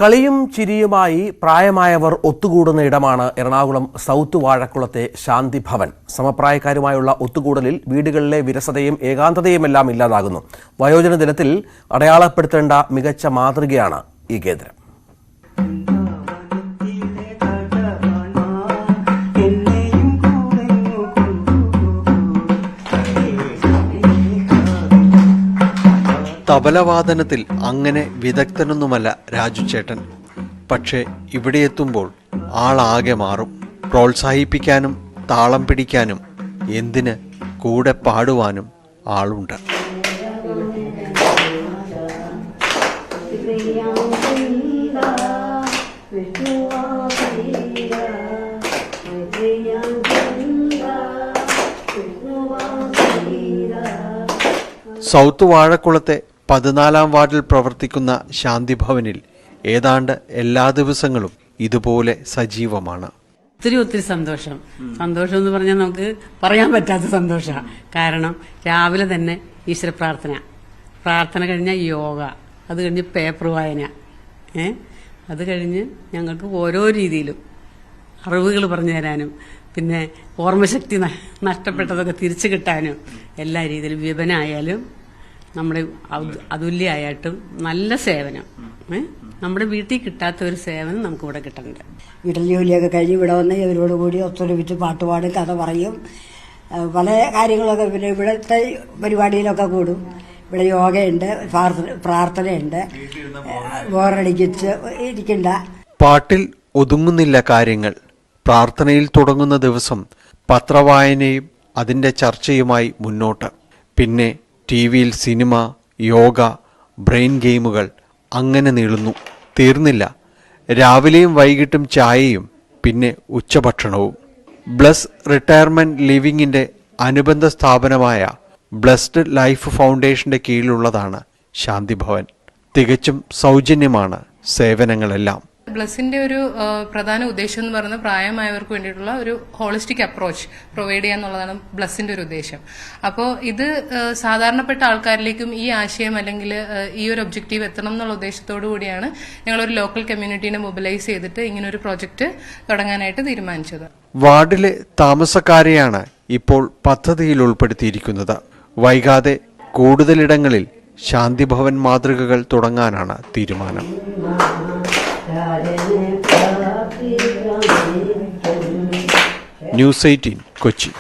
കളിയും ചിരിയുമായി പ്രായമായവർ ഒത്തുകൂടുന്ന ഇടമാണ് എറണാകുളം സൗത്ത് വാഴക്കുളത്തെ ശാന്തി ഭവൻ. സമപ്രായക്കാരുമായുള്ള ഒത്തുകൂടലിൽ വീടുകളിലെ വിരസതയും ഏകാന്തതയുമെല്ലാം ഇല്ലാതാകുന്നു. വയോജന ദിനത്തിൽ അടയാളപ്പെടുത്തേണ്ട മികച്ച മാതൃകയാണ് ഈ കേന്ദ്രം. തബലവാദനത്തിൽ അങ്ങനെ വിദഗ്ധനൊന്നുമല്ല രാജു ചേട്ടൻ. പക്ഷേ ഇവിടെ എത്തുമ്പോൾ ആളാകെ മാറും. പ്രോത്സാഹിപ്പിക്കാനും താളം പിടിക്കാനും എന്തിന് കൂടെ പാടുവാനും ആളുണ്ട്. സൗത്ത് വാഴക്കുളത്തെ 14-ാം വാർഡിൽ പ്രവർത്തിക്കുന്ന ശാന്തി ഭവനിൽ ഏതാണ്ട് എല്ലാ ദിവസങ്ങളും ഇതുപോലെ സജീവമാണ്. ഒത്തിരി സന്തോഷം എന്ന് പറഞ്ഞാൽ നമുക്ക് പറയാൻ പറ്റാത്ത സന്തോഷമാണ്. കാരണം രാവിലെ തന്നെ ഈശ്വര പ്രാർത്ഥന കഴിഞ്ഞാൽ യോഗ, അത് കഴിഞ്ഞ് പേപ്പർ വായന, അത് കഴിഞ്ഞ് ഞങ്ങൾക്ക് ഓരോ രീതിയിലും അറിവുകൾ പറഞ്ഞു തരാനും പിന്നെ ഓർമ്മശക്തി നഷ്ടപ്പെട്ടതൊക്കെ തിരിച്ചു കിട്ടാനും എല്ലാ രീതിയിലും വിപനായാലും നമ്മുടെ അതുല്യായിട്ടും നല്ല സേവനം, നമ്മുടെ വീട്ടിൽ കിട്ടാത്ത ഒരു സേവനം നമുക്ക് ഇവിടെ കിട്ടുന്നുണ്ട്. വീട്ടിൽ ജോലിയൊക്കെ കഴിഞ്ഞ് ഇവിടെ വന്ന് ഇവരോട് കൂടി ഒത്തൊരുമിച്ച് പാട്ടുപാടും, കഥ പറയും, പല കാര്യങ്ങളൊക്കെ. പിന്നെ ഇവിടുത്തെ പരിപാടിയിലൊക്കെ കൂടും. ഇവിടെ യോഗയുണ്ട്, പ്രാർത്ഥനയുണ്ട്, ബോറടിക്കിച്ച് ഇരിക്കണ്ട. പാട്ടിൽ ഒതുങ്ങുന്നില്ല കാര്യങ്ങൾ. പ്രാർത്ഥനയിൽ തുടങ്ങുന്ന ദിവസം പത്രവായനയും അതിൻ്റെ ചർച്ചയുമായി മുന്നോട്ട്. പിന്നെ ടിവിയിൽ സിനിമ, യോഗ, ബ്രെയിൻ ഗെയിമുകൾ അങ്ങനെ നീളുന്നു. തീർന്നില്ല. രാവിലെയും വൈകിട്ടും ചായയും പിന്നെ ഉച്ചഭക്ഷണവും. ബ്ലസ് റിട്ടയർമെന്റ് ലിവിങ്ങിന്റെ അനുബന്ധ സ്ഥാപനമായ ബ്ലസ്ഡ് ലൈഫ് ഫൗണ്ടേഷന്റെ കീഴിലുള്ളതാണ് ശാന്തി ഭവൻ. തികച്ചും സൗജന്യമാണ് സേവനങ്ങളെല്ലാം. ബ്ലസ്സിന്റെ ഒരു പ്രധാന ഉദ്ദേശം എന്ന് പറയുന്നത് പ്രായമായവർക്ക് വേണ്ടിയിട്ടുള്ള ഒരു ഹോളിസ്റ്റിക് അപ്രോച്ച് പ്രൊവൈഡ് ചെയ്യുക എന്നുള്ളതാണ് ബ്ലസ്സിന്റെ ഒരു ഉദ്ദേശം. അപ്പോൾ ഇത് സാധാരണപ്പെട്ട ആൾക്കാരിലേക്കും ഈ ആശയം അല്ലെങ്കിൽ ഈ ഒരു ഒബ്ജക്റ്റീവ് എത്തണം എന്നുള്ള ഉദ്ദേശത്തോടു കൂടിയാണ് ഞങ്ങളൊരു ലോക്കൽ കമ്മ്യൂണിറ്റീനെ മൊബിലൈസ് ചെയ്തിട്ട് ഇങ്ങനെ ഒരു പ്രോജക്റ്റ് തുടങ്ങാനായിട്ട് തീരുമാനിച്ചത്. വാർഡിലെ താമസക്കാരെയാണ് ഇപ്പോൾ പദ്ധതിയിൽ ഉൾപ്പെടുത്തിയിരിക്കുന്നത്. വൈകാതെ കൂടുതലിടങ്ങളിൽ ശാന്തി ഭവൻ മാതൃകകൾ തുടങ്ങാനാണ് തീരുമാനം. News 18 കൊച്ചി.